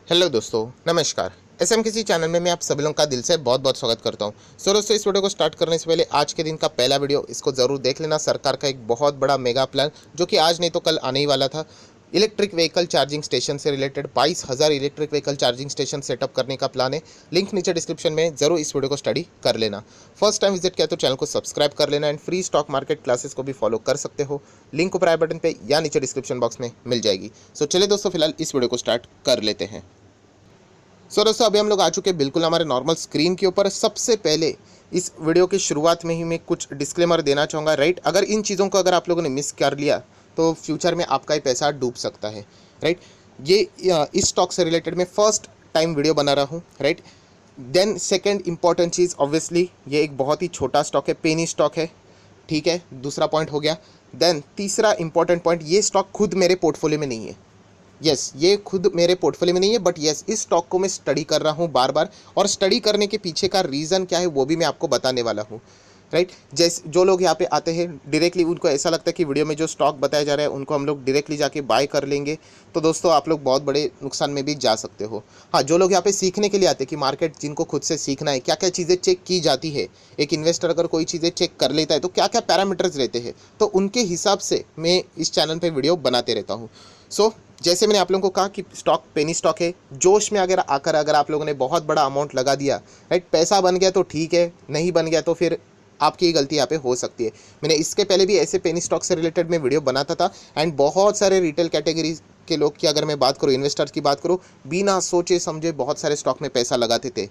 Hello दोस्तों, नमस्कार। SMKC channel में मैं आप सभी लोगों का दिल से बहुत बहुत स्वागत करता हूं। सो दोस्तों, इस वीडियो को स्टार्ट करने से पहले आज के दिन का पहला वीडियो इसको ज़रूर देख लेना। सरकार का एक बहुत बड़ा मेगा प्लान जो कि आज नहीं तो कल आने ही वाला था, इलेक्ट्रिक व्हीकल चार्जिंग स्टेशन से related 22,000 electric vehicle charging station setup करने का प्लान है। लिंक नीचे डिस्क्रिप्शन में, ज़रूर इस वीडियो को स्टडी कर लेना। फर्स्ट टाइम विजिट किया तो चैनल को सब्सक्राइब कर लेना and free stock market classes को भी फॉलो कर सकते हो। लिंक ऊपर आई बटन पे या नीचे डिस्क्रिप्शन बॉक्स में मिल जाएगी। सो चलिए दोस्तों, फिलहाल इस वीडियो को स्टार्ट कर लेते हैं। सो दोस्तों, अभी हम लोग आ चुके हैं बिल्कुल हमारे नॉर्मल स्क्रीन के ऊपर। सबसे पहले इस वीडियो की शुरुआत में ही मैं कुछ डिस्क्लेमर देना चाहूँगा, राइट। अगर इन चीज़ों को अगर आप लोगों ने मिस कर लिया तो फ्यूचर में आपका ही पैसा डूब सकता है, राइट। ये इस स्टॉक से रिलेटेड मैं फर्स्ट टाइम वीडियो बना रहा हूँ, राइट। देन सेकेंड इंपॉर्टेंट चीज़, ऑब्वियसली ये एक बहुत ही छोटा स्टॉक है, पेनी स्टॉक है, ठीक है। दूसरा पॉइंट हो गया। देन तीसरा इंपॉर्टेंट पॉइंट, ये स्टॉक खुद मेरे पोर्टफोलियो में नहीं है। यस, ये खुद मेरे पोर्टफोलियो में नहीं है, बट यस, इस स्टॉक को मैं स्टडी कर रहा हूँ बार बार, और स्टडी करने के पीछे का रीज़न क्या है वो भी मैं आपको बताने वाला हूँ, राइट। जैसे जो लोग यहाँ पे आते हैं डायरेक्टली, उनको ऐसा लगता है कि वीडियो में जो स्टॉक बताया जा रहा है उनको हम लोग डायरेक्टली जाके बाय कर लेंगे, तो दोस्तों आप लोग बहुत बड़े नुकसान में भी जा सकते हो। हाँ, जो लोग यहाँ पे सीखने के लिए आते हैं कि मार्केट, जिनको खुद से सीखना है, क्या क्या चीज़ें चेक की जाती है, एक इन्वेस्टर अगर कोई चीज़ें चेक कर लेता है तो क्या क्या पैरामीटर्स रहते हैं, तो उनके हिसाब से मैं इस चैनल पर वीडियो बनाते रहता हूँ। सो जैसे मैंने आप लोगों को कहा कि स्टॉक पेनी स्टॉक है, जोश में अगर आकर अगर आप लोगों ने बहुत बड़ा अमाउंट लगा दिया, राइट, पैसा बन गया तो ठीक है, नहीं बन गया तो फिर आपकी ही गलती यहाँ पे हो सकती है। मैंने इसके पहले भी ऐसे पेनी स्टॉक से रिलेटेड में वीडियो बनाता था, एंड बहुत सारे रिटेल कैटेगरी के लोग की अगर मैं बात करूँ, इन्वेस्टर्स की बात करूँ, बिना सोचे समझे बहुत सारे स्टॉक में पैसा लगाते थे।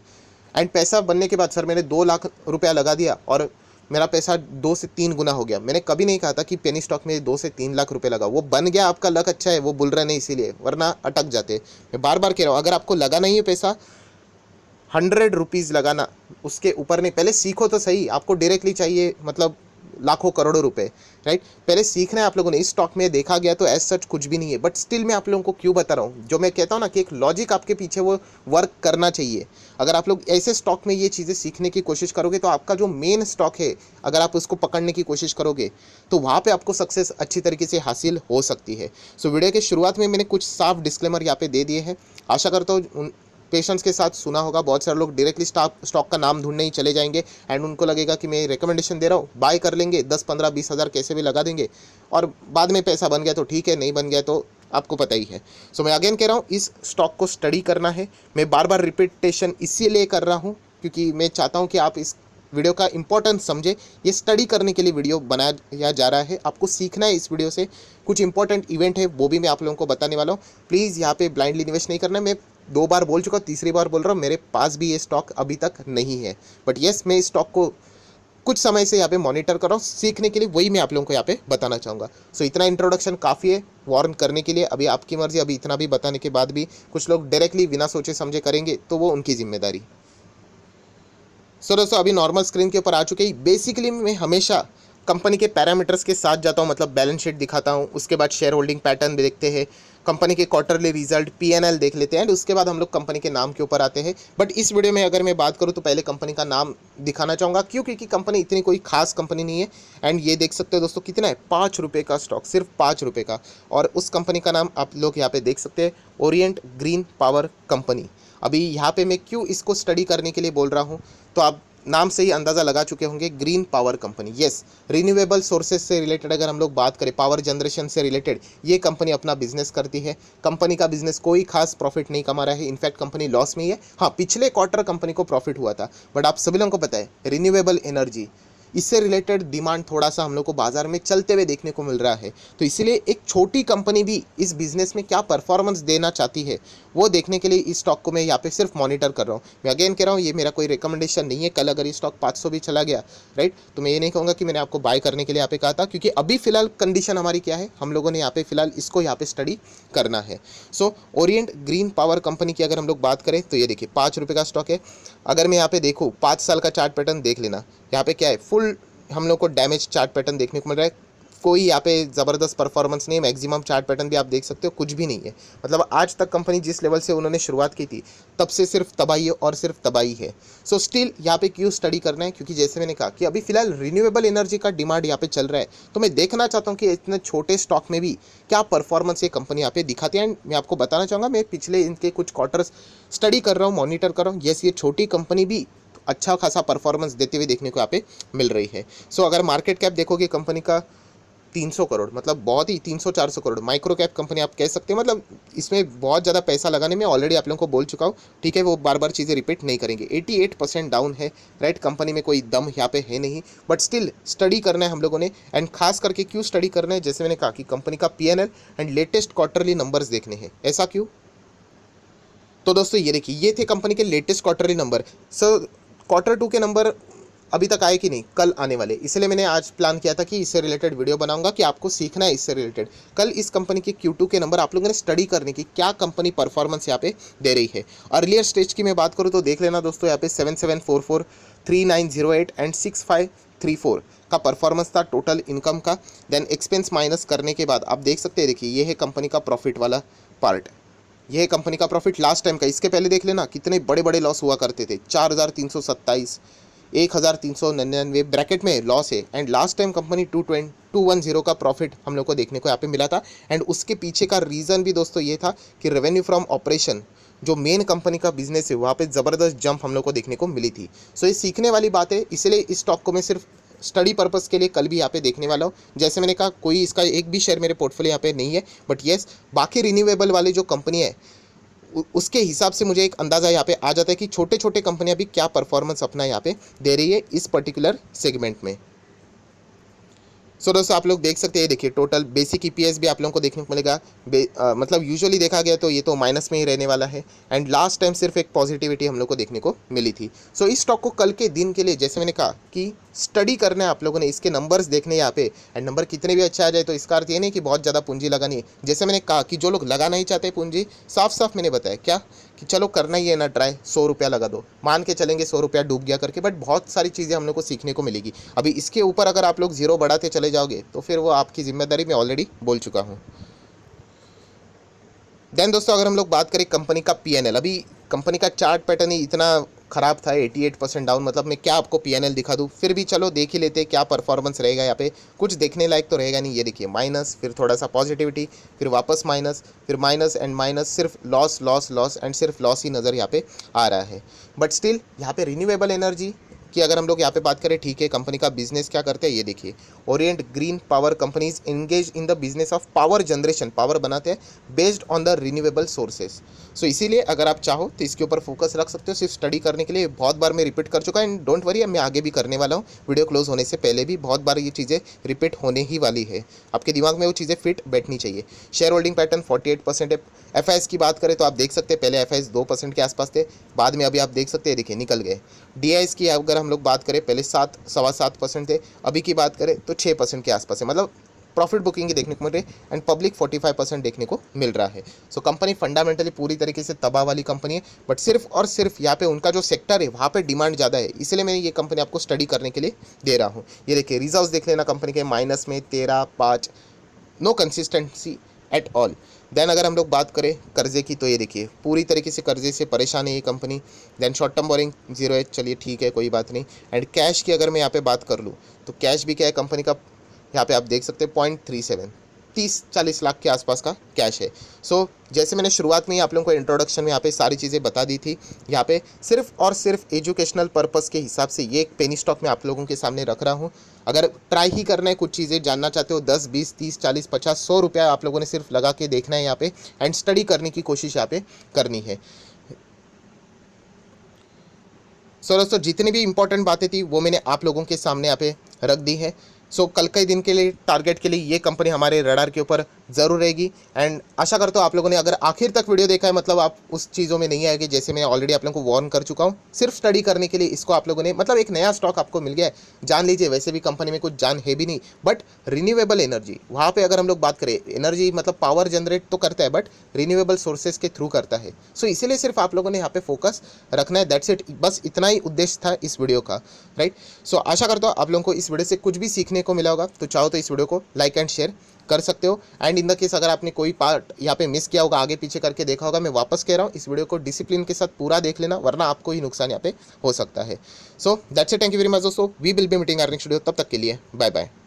एंड पैसा बनने के बाद सर मैंने 2 लाख रुपया लगा दिया और मेरा पैसा 2 से 3 गुना हो गया। मैंने कभी नहीं कहा था कि पेनी स्टॉक में 2 से 3 लाख रुपए लगा। वो बन गया, आपका लक अच्छा है, वो बुल रहा नहीं इसीलिए, वरना अटक जाते। मैं बार बार कह रहा हूँ, अगर आपको लगा नहीं है पैसा, 100 रुपीज़ लगाना, उसके ऊपर नहीं। पहले सीखो तो सही, आपको डायरेक्टली चाहिए मतलब लाखों करोड़ों रुपए, राइट। पहले सीखना है आप लोगों ने। इस स्टॉक में देखा गया तो एज सच कुछ भी नहीं है, बट स्टिल मैं आप लोगों को क्यों बता रहा हूँ, जो मैं कहता हूँ ना कि एक लॉजिक आपके पीछे वो वर्क करना चाहिए। अगर आप लोग ऐसे स्टॉक में ये चीज़ें सीखने की कोशिश करोगे तो आपका जो मेन स्टॉक है, अगर आप उसको पकड़ने की कोशिश करोगे तो वहाँ पे आपको सक्सेस अच्छी तरीके से हासिल हो सकती है। सो वीडियो के शुरुआत में मैंने कुछ साफ डिस्क्लेमर यहाँ पे दे दिए हैं। आशा करता हूँ पेशेंस के साथ सुना होगा। बहुत सारे लोग डायरेक्टली स्टॉक का नाम ढूंढने ही चले जाएंगे, एंड उनको लगेगा कि मैं रिकमेंडेशन दे रहा हूँ, बाय कर लेंगे, 10, 15, 20 हज़ार कैसे भी लगा देंगे, और बाद में पैसा बन गया तो ठीक है, नहीं बन गया तो आपको पता ही है। सो मैं अगेन कह रहा हूँ, इस स्टॉक को स्टडी करना है। मैं बार बार रिपीटेशन इसीलिए कर रहा हूँ क्योंकि मैं चाहता हूँ कि आप इस वीडियो का इंपॉर्टेंस समझे। ये स्टडी करने के लिए वीडियो बनाया जा रहा है, आपको सीखना है इस वीडियो से। कुछ इंपॉर्टेंट इवेंट है वो भी मैं आप लोगों को बताने वाला हूँ। प्लीज़ यहाँ पे ब्लाइंडली इन्वेस्ट नहीं करना है। मैं 2 बार बोल चुका, तीसरी बार बोल रहा हूँ, मेरे पास भी ये स्टॉक अभी तक नहीं है, बट येस, मैं इस स्टॉक को कुछ समय से यहाँ पे मॉनिटर कर रहा हूँ सीखने के लिए, वही मैं आप लोगों को यहाँ पे बताना चाहूँगा। सो इतना इंट्रोडक्शन काफ़ी है वार्न करने के लिए। अभी आपकी मर्जी, अभी इतना भी बताने के बाद भी कुछ लोग डायरेक्टली बिना सोचे समझे करेंगे तो वो उनकी जिम्मेदारी। सो दोस्तों, अभी नॉर्मल स्क्रीन के ऊपर आ चुके हैं। बेसिकली मैं हमेशा कंपनी के पैरामीटर्स के साथ जाता हूँ, मतलब बैलेंस शीट दिखाता हूँ, उसके बाद शेयर होल्डिंग पैटर्न देखते हैं, कंपनी के क्वार्टरली रिजल्ट, पीएनएल देख लेते हैं, एंड उसके बाद हम लोग कंपनी के नाम के ऊपर आते हैं। बट इस वीडियो में अगर मैं बात करूँ तो पहले कंपनी का नाम दिखाना चाहूँगा, क्यों? क्योंकि कंपनी इतनी कोई खास कंपनी नहीं है। एंड ये देख सकते हो दोस्तों, कितना है, 5 रुपये का स्टॉक, सिर्फ 5 रुपये का। और उस कंपनी का नाम आप लोग यहाँ पे देख सकते हैं, ओरिएंट ग्रीन पावर कंपनी। अभी यहाँ पे मैं क्यों इसको स्टडी करने के लिए बोल रहा हूँ, तो आप नाम से ही अंदाज़ा लगा चुके होंगे, green power company. Yes, renewable sources से रिलेटेड अगर हम लोग बात करें, पावर जनरेशन से रिलेटेड ये कंपनी अपना बिजनेस करती है। कंपनी का बिजनेस कोई खास प्रॉफिट नहीं कमा रहा है, इनफैक्ट कंपनी लॉस में ही है। हाँ, पिछले क्वार्टर कंपनी को प्रॉफिट हुआ था, बट आप सभी लोगों को पता है रिन्यूएबल एनर्जी, इससे रिलेटेड डिमांड थोड़ा सा हम लोग को बाजार में चलते हुए देखने को मिल रहा है। तो इसीलिए एक छोटी कंपनी भी इस बिजनेस में क्या परफॉर्मेंस देना चाहती है वो देखने के लिए इस स्टॉक को मैं यहाँ पे सिर्फ मॉनिटर कर रहा हूँ। मैं अगेन कह रहा हूँ, ये मेरा कोई रिकमेंडेशन नहीं है। कल अगर ये स्टॉक 500 भी चला गया, राइट, तो मैं ये नहीं कहूँगा कि मैंने आपको बाय करने के लिए यहाँ पे कहा था, क्योंकि अभी फिलहाल कंडीशन हमारी क्या है, हम लोगों ने यहाँ पे फिलहाल इसको यहाँ पे स्टडी करना है। सो ओरिएंट ग्रीन पावर कंपनी की अगर हम लोग बात करें तो ये देखिए 5 रुपये का स्टॉक है। अगर मैं यहाँ पे देखूँ 5 साल का चार्ट पैटर्न देख लेना, यहाँ पे क्या है, फुल हम लोग को डैमेज चार्ट पैटर्न देखने को मिल रहा है। कोई यहाँ पे ज़बरदस्त परफॉर्मेंस नहीं है, मैक्सिमम चार्ट पैटर्न भी आप देख सकते हो, कुछ भी नहीं है। मतलब आज तक कंपनी जिस लेवल से उन्होंने शुरुआत की थी तब से सिर्फ तबाही और सिर्फ तबाही है। सो स्टिल यहाँ पे क्यों स्टडी करना है, क्योंकि जैसे मैंने कहा कि अभी फिलहाल रिन्यूएबल एनर्जी का डिमांड यहाँ पे चल रहा है, तो मैं देखना चाहता हूँ कि इतने छोटे स्टॉक में भी क्या परफॉर्मेंस ये कंपनी यहाँ पे दिखाती है। एंड मैं आपको बताना चाहूँगा, मैं पिछले इनके कुछ क्वार्टर्स स्टडी कर रहा हूँ, मॉनिटर कर रहा हूँ। येस, ये छोटी कंपनी भी अच्छा खासा परफॉर्मेंस देते हुए देखने को यहाँ पे मिल रही है। सो अगर मार्केट कैप देखोगे कंपनी का 300 करोड़, मतलब बहुत ही 300-400 करोड़ माइक्रो कैप कंपनी आप कह सकते हैं। मतलब इसमें बहुत ज़्यादा पैसा लगाने में ऑलरेडी आप लोगों को बोल चुका हूँ, ठीक है, वो बार बार चीज़ें रिपीट नहीं करेंगे। 88% डाउन है, राइट, कंपनी में कोई दम यहाँ पे है नहीं, बट स्टिल स्टडी करना है हम लोगों ने। एंड खास करके क्यों स्टडी करना है, जैसे मैंने कहा कि कंपनी का P&L and latest quarterly numbers देखने हैं। ऐसा क्यों? तो दोस्तों ये देखिए, ये थे कंपनी के लेटेस्ट क्वार्टरली नंबर। सो Q2 के नंबर अभी तक आए कि नहीं, कल आने वाले, इसलिए मैंने आज प्लान किया था कि इससे रिलेटेड वीडियो बनाऊंगा कि आपको सीखना है इससे रिलेटेड। कल इस कंपनी के Q2 के नंबर आप लोगों ने स्टडी करने की, क्या कंपनी परफॉर्मेंस यहाँ पे दे रही है। अर्लियर स्टेज की मैं बात करूँ तो देख लेना दोस्तों, यहाँ पे 7744, 3908 एंड 6534 का परफॉर्मेंस था टोटल इनकम का। देन एक्सपेंस माइनस करने के बाद आप देख सकते हैं, देखिए ये है कंपनी का प्रॉफिट वाला पार्ट, ये है कंपनी का प्रॉफिट लास्ट टाइम का। इसके पहले देख लेना कितने बड़े बड़े लॉस हुआ करते थे, 4327, 1399 ब्रैकेट में लॉस है। एंड लास्ट टाइम कंपनी 210 का प्रॉफिट हम लोग को देखने को यहाँ पे मिला था। एंड उसके पीछे का रीज़न भी दोस्तों ये था कि रेवेन्यू फ्रॉम ऑपरेशन, जो मेन कंपनी का बिजनेस है, वहाँ पे ज़बरदस्त जंप हम लोग को देखने को मिली थी। सो ये सीखने वाली बात है, इसलिए इस स्टॉक को मैं सिर्फ स्टडी पर्पस के लिए कल भी यहाँ पे देखने वाला हूँ। जैसे मैंने कहा, कोई इसका एक भी शेयर मेरे पोर्टफोलियो यहाँ पे नहीं है, बट येस बाकी रिन्यूएबल वाले जो कंपनी है उसके हिसाब से मुझे एक अंदाज़ा यहाँ पे आ जाता है कि छोटे छोटे कंपनियां भी क्या परफॉर्मेंस अपना यहाँ पे दे रही है इस पर्टिकुलर सेगमेंट में। सो दोस्तों आप लोग देख सकते हैं, देखिए टोटल बेसिक ईपीएस भी आप लोगों को देखने को मिलेगा। मतलब यूजुअली देखा गया तो ये तो माइनस में ही रहने वाला है। एंड लास्ट टाइम सिर्फ एक पॉजिटिविटी हम लोग को देखने को मिली थी। सो इस स्टॉक को कल के दिन के लिए, जैसे मैंने कहा कि स्टडी करना है आप लोगों ने, इसके नंबर्स देखने हैं यहाँ पे। एंड नंबर कितने भी अच्छा आ जाए तो इसका अर्थ ये नहीं कि बहुत ज़्यादा पूंजी लगानी है। जैसे मैंने कहा कि जो लोग लगा नहीं चाहते पूंजी, साफ साफ मैंने बताया क्या कि चलो करना ही है ना ट्राई, 100 रुपया लगा दो, मान के चलेंगे 100 रुपया डूब गया करके, बट बहुत सारी चीज़ें हम लोग को सीखने को मिलेगी। अभी इसके ऊपर अगर आप लोग जीरो बढ़ाते चले जाओगे तो फिर वो आपकी जिम्मेदारी, मैं ऑलरेडी बोल चुका हूँ। देन दोस्तों अगर हम लोग बात करें कंपनी का P&L, अभी कंपनी का चार्ट पैटर्न ही इतना ख़राब था, 88% डाउन। मतलब मैं क्या आपको P&L दिखा दूँ, फिर भी चलो देख ही लेते क्या परफॉर्मेंस रहेगा यहाँ पे। कुछ देखने लायक तो रहेगा नहीं। ये देखिए माइनस, फिर थोड़ा सा पॉजिटिविटी, फिर वापस माइनस, फिर माइनस एंड माइनस, सिर्फ लॉस लॉस लॉस एंड सिर्फ लॉस ही नज़र यहाँ पे आ रहा है। बट स्टिल यहाँ पे रिन्यूएबल एनर्जी कि अगर हम लोग यहाँ पे बात करें, ठीक है, कंपनी का बिजनेस क्या करते हैं, ये देखिए Orient Green Power companies engage in the business of power generation, power बनाते हैं based on the renewable sources. So इसीलिए अगर आप चाहो तो इसके ऊपर फोकस रख सकते हो सिर्फ स्टडी करने के लिए। बहुत बार मैं रिपीट कर चुका एंड डोंट वरी, मैं आगे भी करने वाला हूँ। वीडियो क्लोज होने से पहले भी बहुत बार ये चीज़ें रिपीट होने ही वाली है, आपके दिमाग में वो चीज़ें फिट बैठनी चाहिए। शेयर होल्डिंग पैटर्न 48% है। एफआईएस की बात करें तो आप देख सकते हैं, पहले एफआईएस 2% के आसपास थे, बाद में अभी आप देख सकते हैं देखिए निकल गए। डीआईएस की अगर हम लोग बात करें, पहले 7-7.25% थे, अभी की बात करें तो 6% के आसपास है। मतलब प्रॉफिट बुकिंग ही देखने को मिल रही है। एंड पब्लिक 45% देखने को मिल रहा है। सो कंपनी फंडामेंटली पूरी तरीके से तबाह वाली कंपनी है, बट सिर्फ और सिर्फ यहाँ पे उनका जो सेक्टर है वहाँ पे डिमांड ज़्यादा है, इसलिए मैं ये कंपनी आपको स्टडी करने के लिए दे रहा हूँ। ये देखिए रिजर्व्स देख लेना कंपनी के, माइनस में 13.5, no consistency at all. Then अगर हम लोग बात करें कर्जे की तो ये देखिए पूरी तरीके से कर्जे से परेशान है ये company. Then short term boring 0 है, चलिए ठीक है कोई बात नहीं। एंड कैश की अगर मैं यहाँ पे बात कर लूँ तो कैश भी क्या है कंपनी का, यहाँ पे आप देख सकते हैं 0.37, 30-40 लाख के आसपास का कैश है। सो जैसे मैंने शुरुआत में ही आप लोगों को इंट्रोडक्शन में यहाँ पे सारी चीज़ें बता दी थी, यहाँ पे सिर्फ और सिर्फ एजुकेशनल पर्पस के हिसाब से ये एक पेनी स्टॉक मैं आप लोगों के सामने रख रहा हूँ। अगर ट्राई ही करना है, कुछ चीज़ें जानना चाहते हो, 10, 20, 30, 40, 50, 100 रुपया आप लोगों ने सिर्फ लगा के देखना है यहाँ पे एंड स्टडी करने की कोशिश यहाँ पे करनी है। सो दोस्तों जितनी भी इंपॉर्टेंट बातें थी वो मैंने आप लोगों के सामने यहाँ पे रख दी है। सो कल के दिन के लिए टारगेट के लिए ये कंपनी हमारे रडार के ऊपर ज़रूर रहेगी। एंड आशा करता हूँ आप लोगों ने अगर आखिर तक वीडियो देखा है मतलब आप उस चीज़ों में नहीं आएगी, जैसे मैं ऑलरेडी आप लोगों को वार्न कर चुका हूँ। सिर्फ स्टडी करने के लिए इसको आप लोगों ने मतलब एक नया स्टॉक आपको मिल गया है, जान लीजिए। वैसे भी कंपनी में कुछ जान है भी नहीं, बट रिन्यूएबल एनर्जी वहाँ पे अगर हम लोग बात करें, एनर्जी मतलब पावर जनरेट तो करता है बट रिन्यूएबल सोर्सेज के थ्रू करता है। सो इसीलिए सिर्फ आप लोगों ने यहाँ पे फोकस रखना है, दैट्स इट। बस इतना ही उद्देश्य था इस वीडियो का, राइट। सो आशा करता हूँ आप लोगों को इस वीडियो से कुछ भी सीखने को मिला होगा। तो चाहो तो इस वीडियो को लाइक एंड शेयर कर सकते हो। एंड इन द केस अगर आपने कोई पार्ट यहाँ पे मिस किया होगा, आगे पीछे करके देखा होगा, मैं वापस कह रहा हूँ इस वीडियो को डिसिप्लिन के साथ पूरा देख लेना, वरना आपको ही नुकसान यहाँ पे हो सकता है। So that's it, thank you very much दोस्तों, we will be meeting our next video. तब तक के लिए बाय बाय।